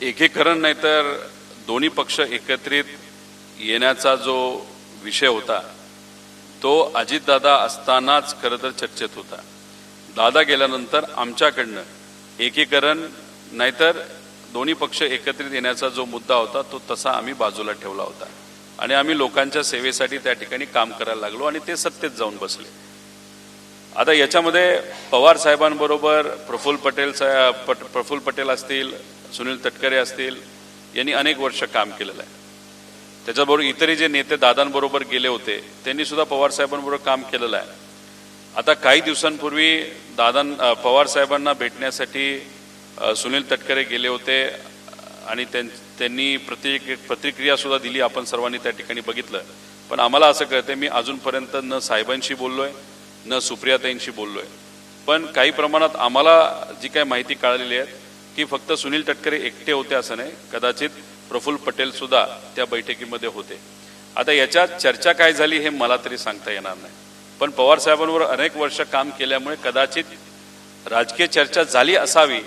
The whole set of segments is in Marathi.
एकीकरण नाही तर दोन्ही पक्ष एकत्रित येण्याचा जो विषय होता तो अजितदादा असतानाच खरं तर चर्चेत होता। दादा गेल्यानंतर आमच्याकडनं एकीकरण नाहीतर दोन्ही पक्ष एकत्रित येण्याचा जो मुद्दा होता तो तसा आम्ही बाजूला ठेवला होता आणि आम्ही लोकांच्या सेवेसाठी त्या ठिकाणी काम करायला लागलो आणि ते सत्तेत जाऊन बसले। आता याच्यामध्ये पवार साहेबांबरोबर प्रफुल्ल पटेल असतील, सुनील तटकरे असतील, यांनी अनेक वर्ष काम केलेलं आहे। त्याच्याबरोबर इतरही जे नेते दादांबरोबर गेले होते त्यांनी सुद्धा पवार साहेबांबरोबर काम केलेलं आहे। आता काही दिवसांपूर्वी पवार साहेबांना भेटण्यासाठी सुनील तटकरे गेले होते आणि त्यांनी प्रतिक्रिया सुद्धा दिली, आपण सर्वांनी त्या ठिकाणी बघितलं। पण आम्हाला असं कळतंय, मी अजूनपर्यंत न साहेबांशी बोललोय न सुप्रियाताईंशी बोललोय, पण काही प्रमाणात आम्हाला जी काही माहिती कळालेली आहे की फक्त सुनील तटकरे एकटे होते असं नाही, कदाचित प्रफुल्ल पटेल सुद्धा त्या बैठकीमध्ये होते। आता याच्यात चर्चा काय झाली हे मला तरी सांगता येणार नाही, पण पवार साहेबांवर अनेक वर्ष काम केल्यामुळे कदाचित राजकीय चर्चा झाली असावी।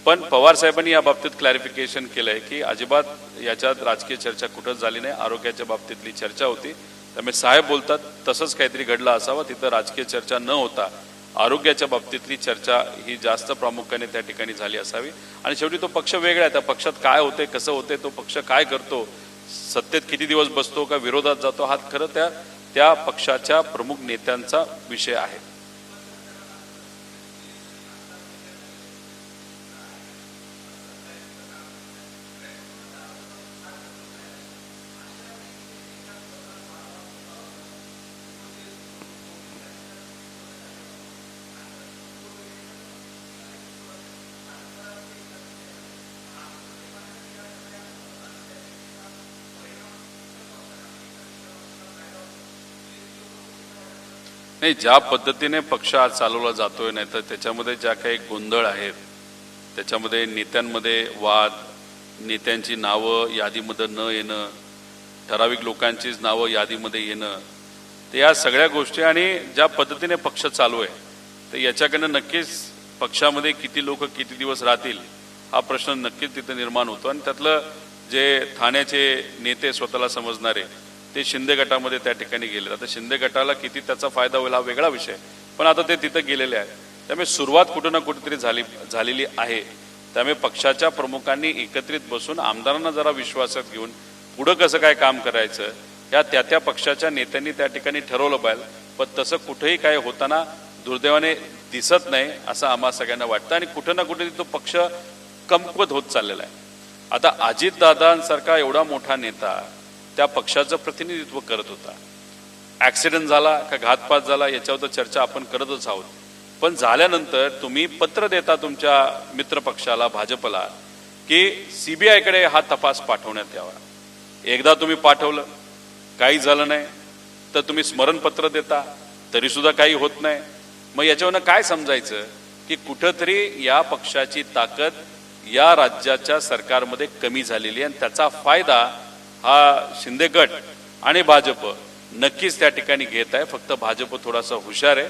पण पवार साहेबांनी या बाबतीत क्लॅरिफिकेशन केलंय की अजिबात याच्यात राजकीय चर्चा कुठंच झाली नाही, आरोग्याच्या बाबतीतली चर्चा होती। त्यामुळे साहेब बोलतात तसंच काहीतरी घडलं असावं, तिथं राजकीय चर्चा न होता आरोग्याच्या बाबतीतली चर्चा ही जास्त प्रामुख्याने त्या ठिकाणी झाली असावी। आणि शेवटी तो पक्ष वेगळा आहे, त्या पक्षात काय होते कसं होते, तो पक्ष काय करतो, सत्तेत किती दिवस बसतो का विरोधात जातो, हा खरं त्या पक्षाच्या प्रमुख नेत्यांचा विषय आहे। नाही, ज्या पद्धतीने पक्ष आज चालवला जातोय नाही तर त्याच्यामध्ये ज्या काही गोंधळ आहेत, त्याच्यामध्ये नेत्यांमध्ये वाद, नेत्यांची नावं यादीमध्ये न येणं, ठराविक लोकांचीच नावं यादीमध्ये येणं, तर या सगळ्या गोष्टी आणि ज्या पद्धतीने पक्ष चालू आहे तर याच्याकडनं नक्कीच पक्षामध्ये किती लोक किती दिवस राहतील हा प्रश्न नक्कीच तिथे निर्माण होतो। आणि त्यातलं जे ठाण्याचे नेते स्वतःला समजणारे ते शिंदे गटामध्ये त्या ठिकाणी गेले। आता शिंदे गटाला किती त्याचा फायदा होईल हा वेगळा विषय, पण आता ते तिथे गेलेले आहेत। त्यामुळे सुरुवात कुठं ना कुठेतरी झालेली आहे। त्यामुळे पक्षाच्या प्रमुखांनी एकत्रित बसून आमदारांना जरा विश्वासात घेऊन पुढं कसं काय काम करायचं या त्या पक्षाच्या नेत्यांनी त्या ठिकाणी ठरवलं पाहिजे, पण तसं कुठेही काय होताना दुर्दैवाने दिसत नाही असं आम्हा सगळ्यांना वाटतं आणि कुठं ना कुठेतरी तो पक्ष कमकुवत होत चाललेला आहे। आता अजितदादांसारखा एवढा मोठा नेता त्या पक्षाचं प्रतिनिधित्व करत होता, ॲक्सिडेंट झाला का घातपात झाला याच्यावर तर चर्चा आपण करतच आहोत, पण झाल्यानंतर तुम्ही पत्र देता तुमच्या मित्र पक्षाला भाजपला की CBI हा तपास पाठवण्यात यावा। एकदा तुम्ही पाठवलं, काही झालं नाही, तर तुम्ही स्मरणपत्र देता तरी सुद्धा काही होत नाही। मग याच्यावरनं काय समजायचं की कुठंतरी या पक्षाची ताकद या राज्याच्या सरकारमध्ये कमी झालेली आहे आणि त्याचा फायदा हा शिंदे गट आणि भाजप नक्कीच त्या ठिकाणी घेत आहे। फक्त भाजप थोडासा हुशार आहे,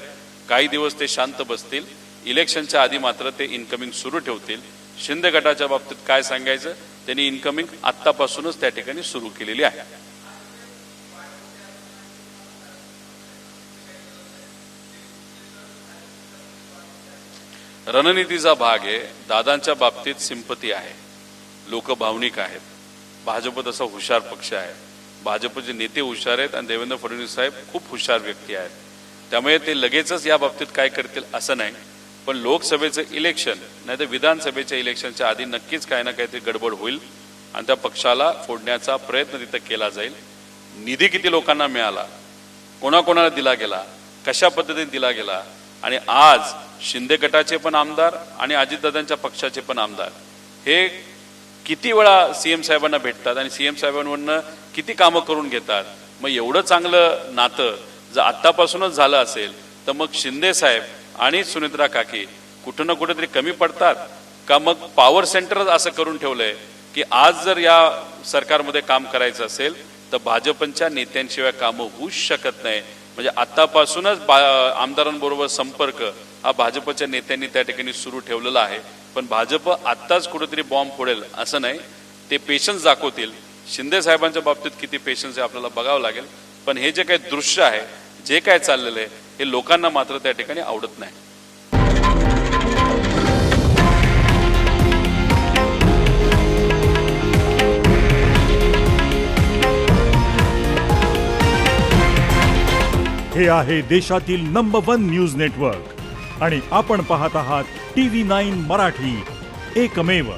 काही दिवस ते शांत बसतील, इलेक्शनच्या आधी मात्र ते इनकमिंग सुरू ठेवतील। शिंदे गटाच्या बाबतीत काय सांगायचं, त्यांनी इनकमिंग आत्तापासूनच त्या ठिकाणी सुरू केलेली आहे। रणनीतीचा भाग आहे, दादांच्या बाबतीत सिंपती आहे, लोक भावनिक आहेत। भाजप तसा हुशार पक्ष आहे, भाजपचे नेते हुशार आहेत आणि देवेंद्र फडणवीस साहेब खूप हुशार व्यक्ती आहेत। त्यामुळे ते लगेचच या बाबतीत काय करतील असं नाही, पण लोकसभेचं इलेक्शन नाही तर विधानसभेच्या इलेक्शनच्या आधी नक्कीच काही ना काहीतरी गडबड होईल आणि त्या पक्षाला फोडण्याचा प्रयत्न तिथं केला जाईल। निधी किती लोकांना मिळाला, कोणाकोणाला दिला गेला, कशा पद्धतीने दिला गेला, आणि आज शिंदे गटाचे पण आमदार आणि अजितदादांच्या पक्षाचे पण आमदार हे किती वेळा CM साहेबांना भेटतात आणि CM साहेबांवरनं किती कामं करून घेतात। मग एवढं चांगलं नातं जर आत्तापासूनच झालं असेल तर मग शिंदे साहेब आणि सुनेत्रा काकी कुठं ना कुठेतरी कमी पडतात का? मग पॉवर सेंटर असं करून ठेवलंय की आज जर या सरकारमध्ये काम करायचं असेल तर भाजपच्या नेत्यांशिवाय कामं होऊच शकत नाही। म्हणजे आतापासूनच आमदारांबरोबर संपर्क हा भाजपच्या नेत्यांनी त्या ठिकाणी सुरू ठेवलेला आहे। पण भाजप आत्ताच कुठेतरी बॉम्ब फोडेल असं नाही, ते पेशन्स दाखवतील. शिंदे साहेबांच्या बाबतीत किती पेशन्स आहे आपल्याला बघावं लागेल. पण हे जे काही दृश्य आहे, जे काय चाललेलं आहे, हे लोकांना मात्र त्या ठिकाणी आवडत नाही. हे आहे देशातील नंबर 1 न्यूज नेटवर्क आणि आपण पाहत आहात TV9 मराठी, एकमेव.